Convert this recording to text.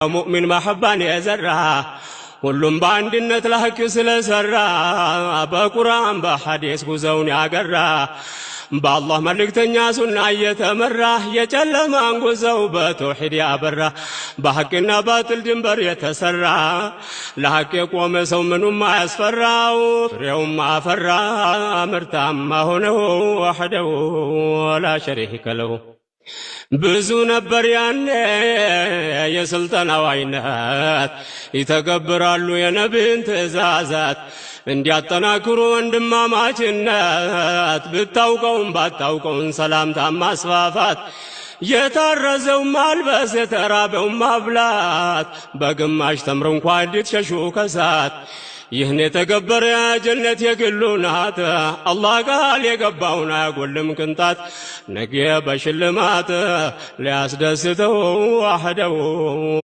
ሙእሚን ማሐባን የዘራ ሁሉም በአንድነት ለሐቅ ስለሰራ በቁርአን በሐዲስ ጉዞውን ያገራ በአላህ መልእክተኛ ሱና እየተመራ የጨለማን ጉዞው በተውሂድ ያበራ በሐቅና ባጥል ድንበር የተሰራ ለሐቅ የቆመ ሰው ምኑም አያስፈራው ፍሬውም አፈራ ምርታማ ሆነው ወህደው ወላ ሸሪከ ለሁ ብዙ ነበር ያኔ የስልጣናው አይነት ይተገብራሉ የነብይን ትእዛዛት እንዲያጠናክሩ ወንድማማችነት ብታውቀውም ባታውቀውም ሰላምታ ማስፋፋት የታረዘው ማልበስ የተራበው ማብላት በግማሽ ተምር እንኳን እንድትሸሹ ከሳት ይህን የተገበረ ጀነት የግሉ ናት አላህ ቃል የገባውን አያጎልም ቅንጣት ነገ በሽልማት ሊያስደስተው ወህደው